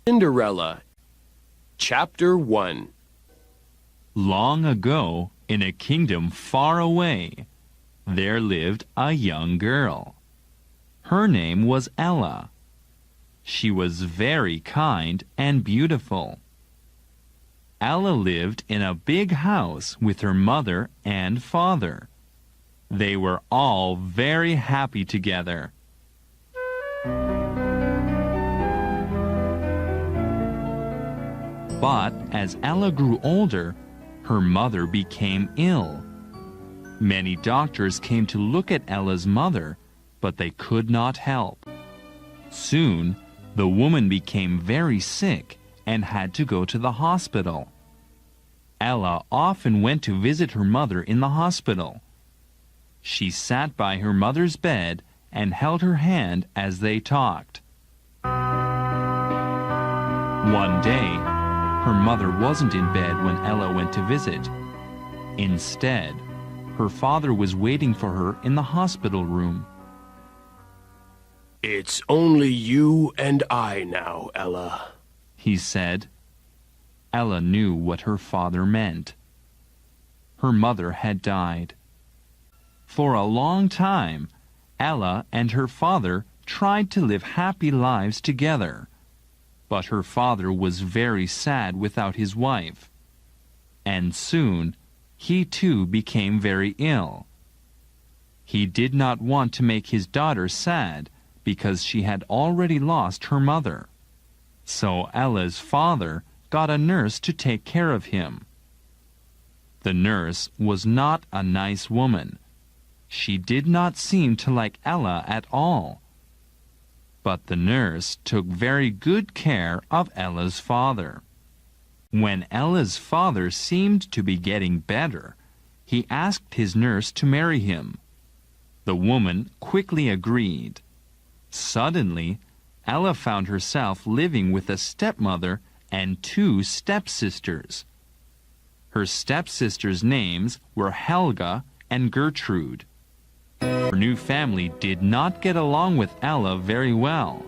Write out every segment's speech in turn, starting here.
Cinderella, Chapter 1. Long ago, in a kingdom far away, there lived a young girl. Her name was Ella. She was very kind and beautiful. Ella lived in a big house with her mother and father. They were all very happy together. But as Ella grew older, her mother became ill. Many doctors came to look at Ella's mother, but they could not help. Soon, the woman became very sick and had to go to the hospital. Ella often went to visit her mother in the hospital. She sat by her mother's bed and held her hand as they talked. One day, her mother wasn't in bed when Ella went to visit. Instead, her father was waiting for her in the hospital room. "It's only you and I now, Ella," he said. Ella knew what her father meant. Her mother had died. For a long time, Ella and her father tried to live happy lives together. But her father was very sad without his wife. And soon, he too became very ill. He did not want to make his daughter sad because she had already lost her mother. So Ella's father got a nurse to take care of him. The nurse was not a nice woman. She did not seem to like Ella at all. But the nurse took very good care of Ella's father. When Ella's father seemed to be getting better, he asked his nurse to marry him. The woman quickly agreed. Suddenly, Ella found herself living with a stepmother and 2 stepsisters. Her stepsisters' names were Helga and Gertrude. Her new family did not get along with Ella very well,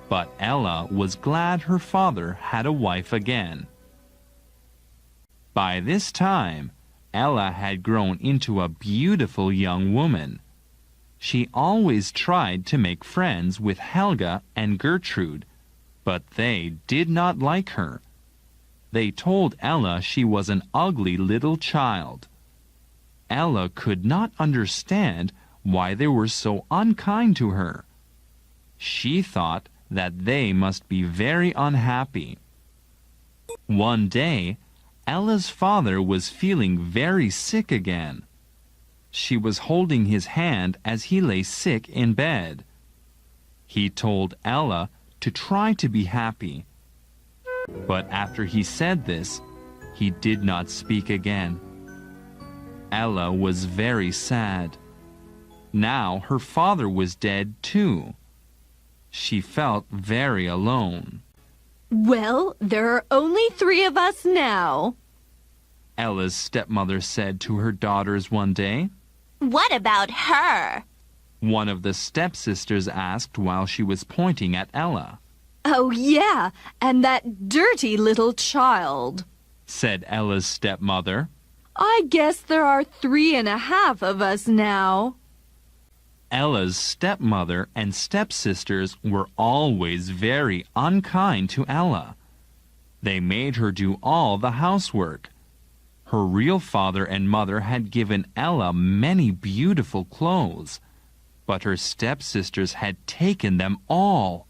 but Ella was glad her father had a wife again. By this time, Ella had grown into a beautiful young woman. She always tried to make friends with Helga and Gertrude, but they did not like her. They told Ella she was an ugly little child. Ella could not understand why they were so unkind to her. She thought that they must be very unhappy. One day, Ella's father was feeling very sick again. She was holding his hand as he lay sick in bed. He told Ella to try to be happy. But after he said this, he did not speak again. Ella was very sad. Now her father was dead too. She felt very alone. "Well, there are only 3 of us now," Ella's stepmother said to her daughters one day. "What about her?" One of the stepsisters asked while she was pointing at Ella. "Oh, yeah, and that dirty little child," said Ella's stepmother. "I guess there are 3.5 of us now." Ella's stepmother and stepsisters were always very unkind to Ella. They made her do all the housework. Her real father and mother had given Ella many beautiful clothes, but her stepsisters had taken them all.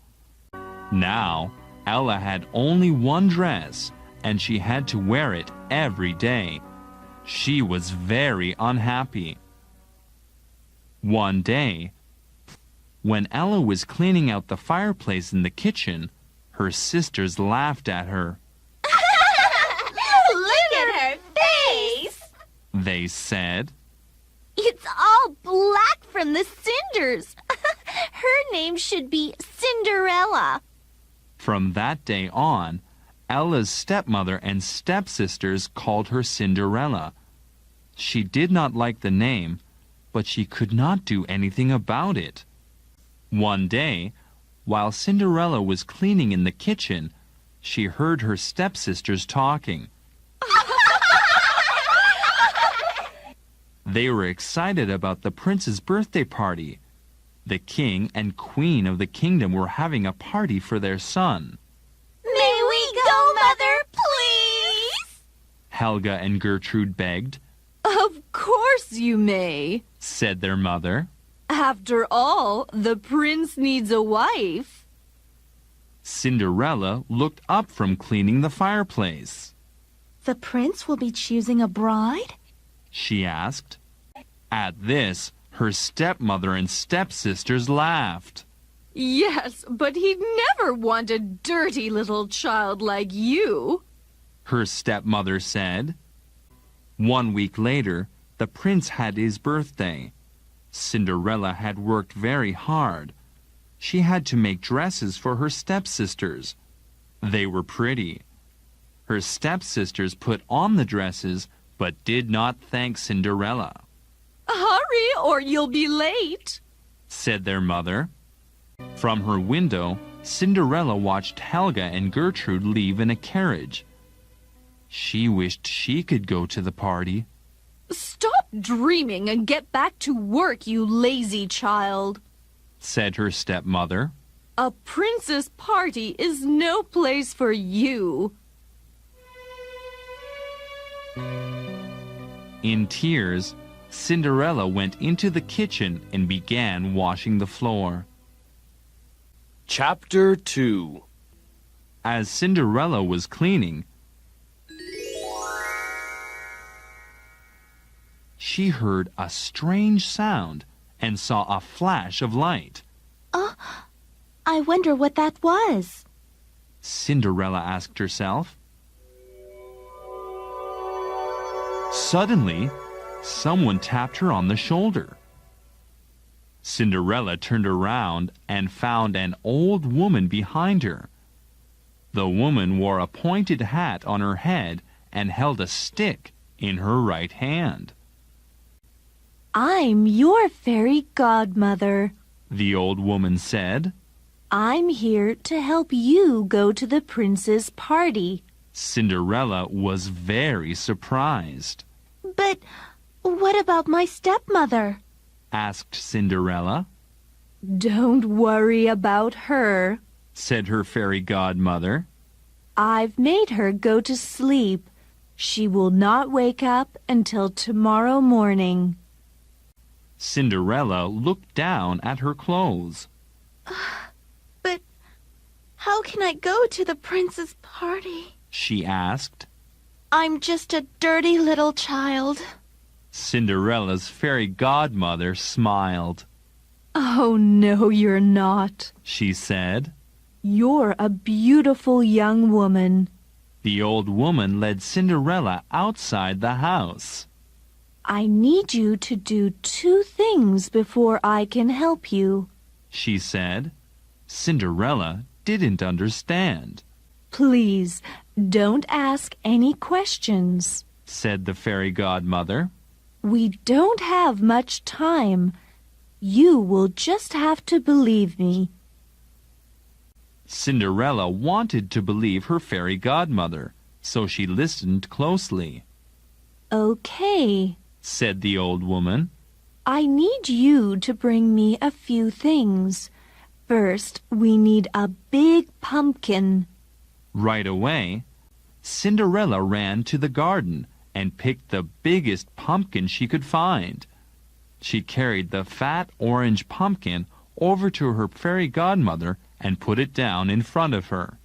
Now, Ella had only one dress, and she had to wear it every day. She was very unhappy. One day, when Ella was cleaning out the fireplace in the kitchen, her sisters laughed at her. Look at her face! They said. It's all black from the cinders. Her name should be Cinderella. From that day on, Ella's stepmother and stepsisters called her Cinderella. She did not like the name, but she could not do anything about it. One day, while Cinderella was cleaning in the kitchen, she heard her stepsisters talking. They were excited about the prince's birthday party. The king and queen of the kingdom were having a party for their son. May we go, Mother, please? Helga and Gertrude begged. Of course you may, said their mother. After all, the prince needs a wife. Cinderella looked up from cleaning the fireplace. The prince will be choosing a bride? She asked. At this, her stepmother and stepsisters laughed. Yes, but he'd never want a dirty little child like you, her stepmother said. 1 week later, the prince had his birthday. Cinderella had worked very hard. She had to make dresses for her stepsisters. They were pretty. Her stepsisters put on the dresses, but did not thank Cinderella. Hurry or you'll be late, said their mother. From her window, Cinderella watched Helga and Gertrude leave in a carriage. She wished she could go to the party. Stop dreaming and get back to work, you lazy child, said her stepmother. A prince's party is no place for you. In tears, Cinderella went into the kitchen and began washing the floor. Chapter 2. As Cinderella was cleaning, she heard a strange sound and saw a flash of light. I wonder what that was, Cinderella asked herself. Suddenly, someone tapped her on the shoulder. Cinderella turned around and found an old woman behind her. The woman wore a pointed hat on her head and held a stick in her right hand. I'm your fairy godmother, the old woman said. I'm here to help you go to the prince's party. Cinderella was very surprised. But what about my stepmother? Asked Cinderella. Don't worry about her, said her fairy godmother. I've made her go to sleep. She will not wake up until tomorrow morning. Cinderella looked down at her clothes. But how can I go to the prince's party? She asked. I'm just a dirty little child. Cinderella's fairy godmother smiled. Oh, no, you're not, she said. You're a beautiful young woman. The old woman led Cinderella outside the house. I need you to do 2 things before I can help you, she said. Cinderella didn't understand. Please, don't ask any questions, said the fairy godmother. We don't have much time. You will just have to believe me. Cinderella wanted to believe her fairy godmother, so she listened closely. Okay, said the old woman. I need you to bring me a few things. First, we need a big pumpkin. Right away, Cinderella ran to the garden and picked the biggest pumpkin she could find. She carried the fat orange pumpkin over to her fairy godmother and put it down in front of her.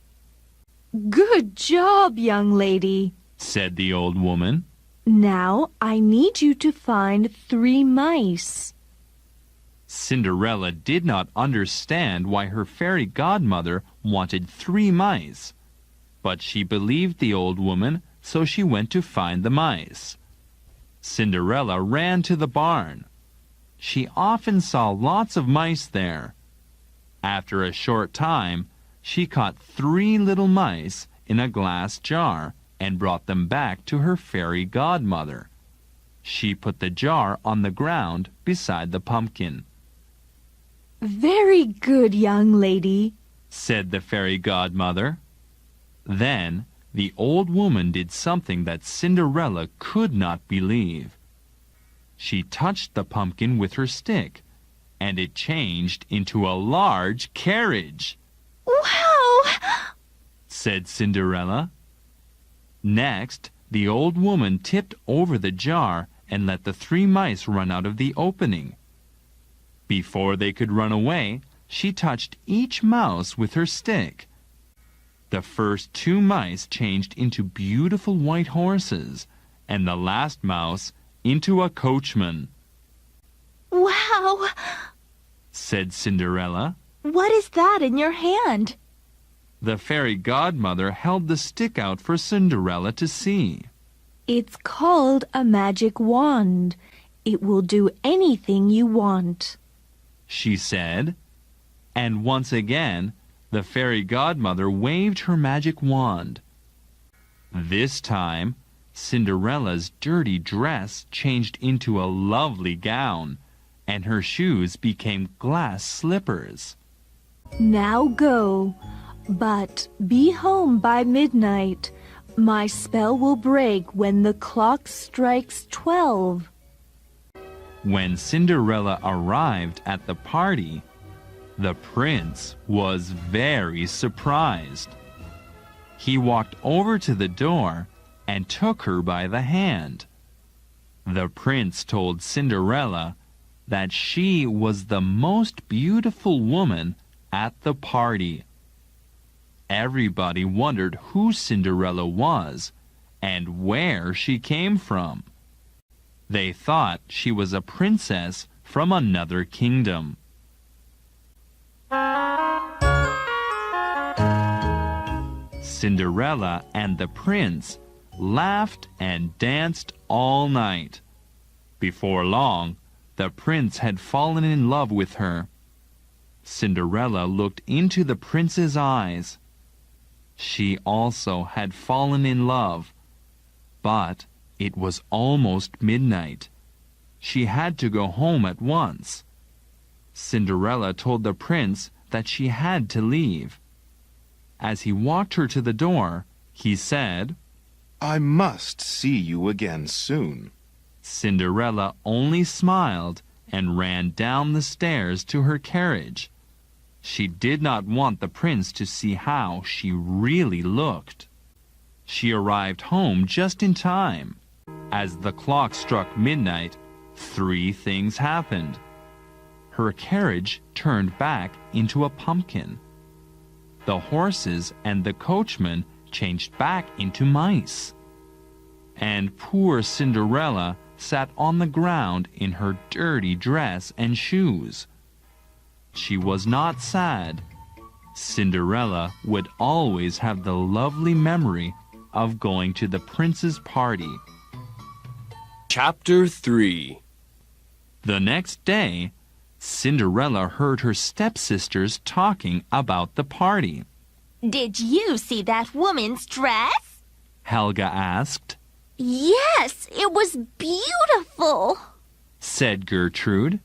Good job, young lady, said the old woman. Now I need you to find 3 mice. Cinderella did not understand why her fairy godmother wanted 3 mice, but she believed the old woman, so she went to find the mice. Cinderella ran to the barn. She often saw lots of mice there. After a short time, she caught 3 little mice in a glass jar and brought them back to her fairy godmother. She put the jar on the ground beside the pumpkin. Very good, young lady, said the fairy godmother. Then the old woman did something that Cinderella could not believe. She touched the pumpkin with her stick, and it changed into a large carriage. Wow! Said Cinderella. Next, the old woman tipped over the jar and let the 3 mice run out of the opening. Before they could run away, she touched each mouse with her stick. The first 2 mice changed into beautiful white horses, and the last mouse into a coachman. Wow! Said Cinderella. What is that in your hand? The fairy godmother held the stick out for Cinderella to see. It's called a magic wand. It will do anything you want, she said. And once again, the fairy godmother waved her magic wand. This time, Cinderella's dirty dress changed into a lovely gown, and her shoes became glass slippers. Now go, but be home by midnight. My spell will break when the clock strikes 12. When Cinderella arrived at the party, the prince was very surprised. He walked over to the door and took her by the hand. The prince told Cinderella that she was the most beautiful woman at the party. Everybody wondered who Cinderella was and where she came from. They thought she was a princess from another kingdom. Cinderella and the prince laughed and danced all night. Before long, the prince had fallen in love with her. Cinderella looked into the prince's eyes. She also had fallen in love, but it was almost midnight. She had to go home at once. Cinderella told the prince that she had to leave. As he walked her to the door, he said, "I must see you again soon." Cinderella only smiled and ran down the stairs to her carriage. She did not want the prince to see how she really looked. She arrived home just in time. As the clock struck midnight, 3 things happened. Her carriage turned back into a pumpkin. The horses and the coachman changed back into mice. And poor Cinderella sat on the ground in her dirty dress and shoes. She was not sad. Cinderella would always have the lovely memory of going to the prince's party. Chapter 3. The next day, Cinderella heard her stepsisters talking about the party. Did you see that woman's dress? Helga asked. Yes, it was beautiful, said Gertrude.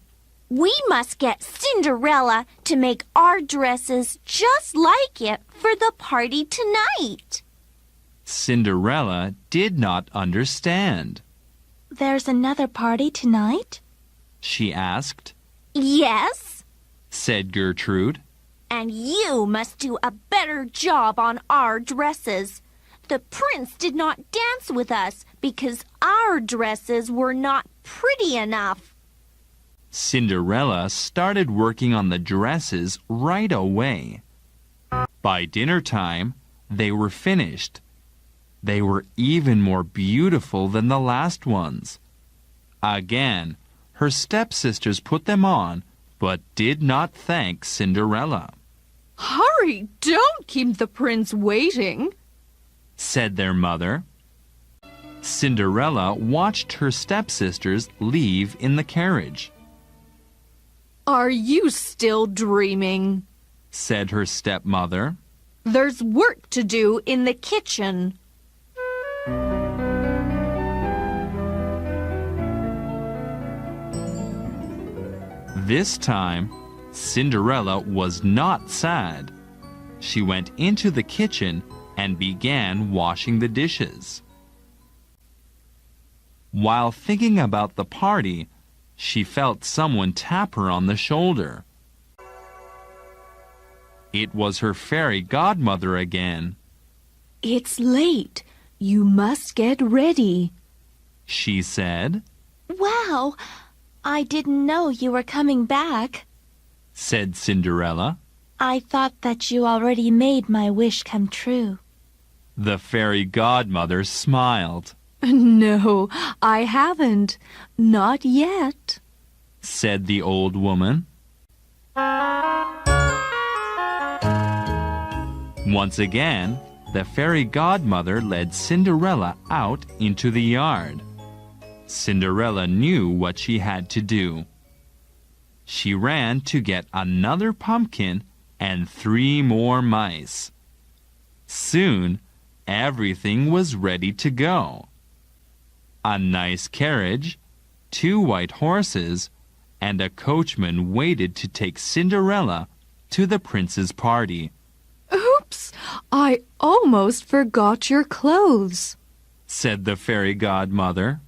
We must get Cinderella to make our dresses just like it for the party tonight. Cinderella did not understand. There's another party tonight? She asked. Yes, said Gertrude. And you must do a better job on our dresses. The prince did not dance with us because our dresses were not pretty enough. Cinderella started working on the dresses right away. By dinner time, they were finished. They were even more beautiful than the last ones. Again, her stepsisters put them on, but did not thank Cinderella. Hurry, don't keep the prince waiting, said their mother. Cinderella watched her stepsisters leave in the carriage. Are you still dreaming? Said her stepmother. There's work to do in the kitchen. This time, Cinderella was not sad. She went into the kitchen and began washing the dishes. While thinking about the party, she felt someone tap her on the shoulder. It was her fairy godmother again. It's late. You must get ready, she said. Wow, I didn't know you were coming back, said Cinderella. I thought that you already made my wish come true. The fairy godmother smiled. No, I haven't. Not yet, said the old woman. Once again, the fairy godmother led Cinderella out into the yard. Cinderella knew what she had to do. She ran to get another pumpkin and 3 more mice. Soon, everything was ready to go. A nice carriage, 2 white horses, and a coachman waited to take Cinderella to the prince's party. Oops! I almost forgot your clothes, said the fairy godmother.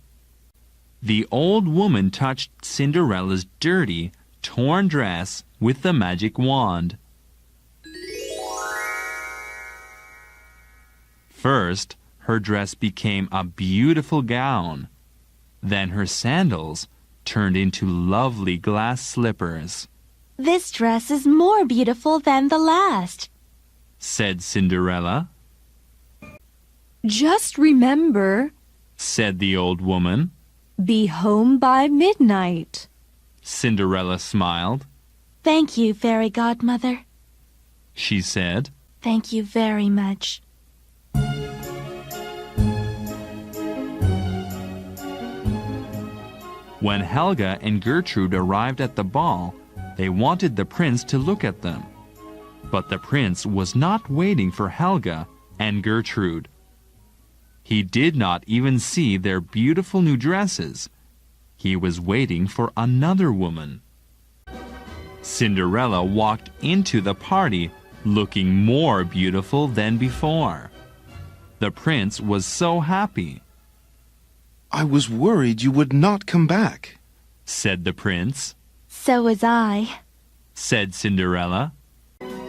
The old woman touched Cinderella's dirty, torn dress with the magic wand. First, her dress became a beautiful gown. Then her sandals turned into lovely glass slippers. This dress is more beautiful than the last, said Cinderella. Just remember, said the old woman. Be home by midnight. Cinderella smiled. Thank you, fairy godmother, she said. Thank you very much. When Helga and Gertrude arrived at the ball, they wanted the prince to look at them. But the prince was not waiting for Helga and Gertrude. He did not even see their beautiful new dresses. He was waiting for another woman. Cinderella walked into the party looking more beautiful than before. The prince was so happy. I was worried you would not come back, said the prince. So was I, said Cinderella.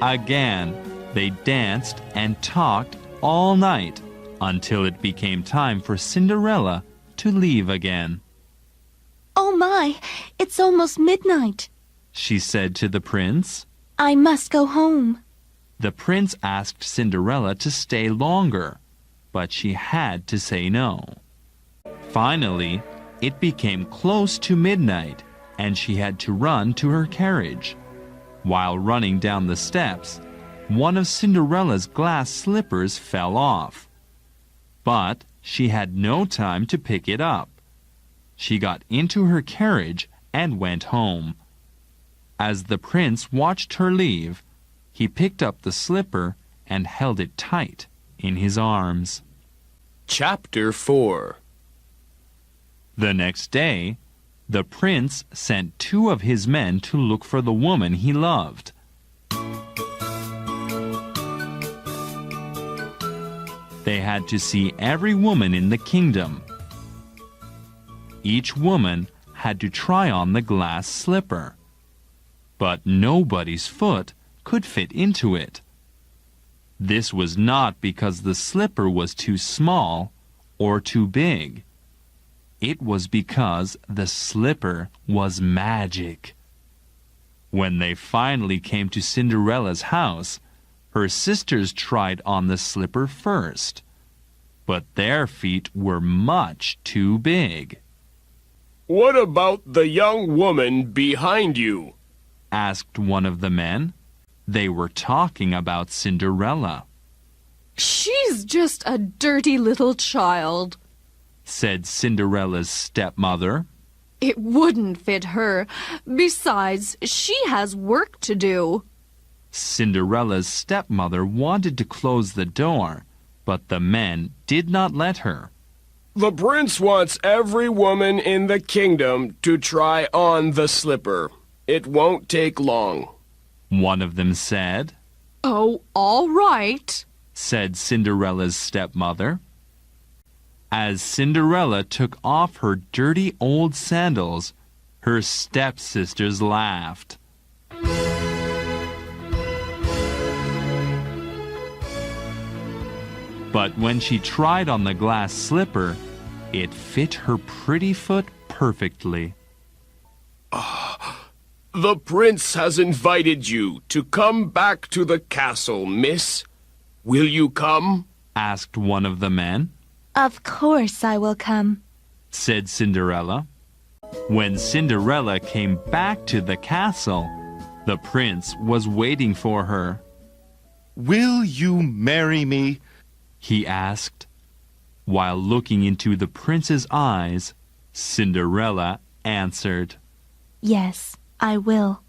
Again, they danced and talked all night until it became time for Cinderella to leave again. Oh my, it's almost midnight, she said to the prince. I must go home. The prince asked Cinderella to stay longer, but she had to say no. Finally, it became close to midnight, and she had to run to her carriage. While running down the steps, one of Cinderella's glass slippers fell off. But she had no time to pick it up. She got into her carriage and went home. As the prince watched her leave, he picked up the slipper and held it tight in his arms. Chapter 4. The next day, the prince sent 2 of his men to look for the woman he loved. They had to see every woman in the kingdom. Each woman had to try on the glass slipper, but nobody's foot could fit into it. This was not because the slipper was too small or too big. It was because the slipper was magic. When they finally came to Cinderella's house, her sisters tried on the slipper first, but their feet were much too big. What about the young woman behind you? Asked one of the men. They were talking about Cinderella. She's just a dirty little child, said Cinderella's stepmother. It wouldn't fit her. Besides, she has work to do. Cinderella's stepmother wanted to close the door, but the men did not let her. The prince wants every woman in the kingdom to try on the slipper. It won't take long, one of them said. Oh, all right, said Cinderella's stepmother. As Cinderella took off her dirty old sandals, her stepsisters laughed. But when she tried on the glass slipper, it fit her pretty foot perfectly. The prince has invited you to come back to the castle, miss. Will you come? Asked one of the men. Of course I will come, Said Cinderella. When Cinderella came back to the castle, the prince was waiting for her. Will you marry me? He asked. While looking into the prince's eyes, Cinderella answered, Yes, I will.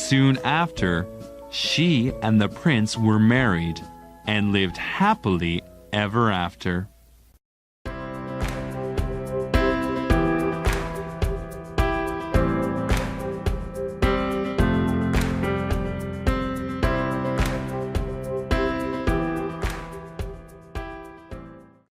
Soon after, she and the prince were married and lived happily ever after.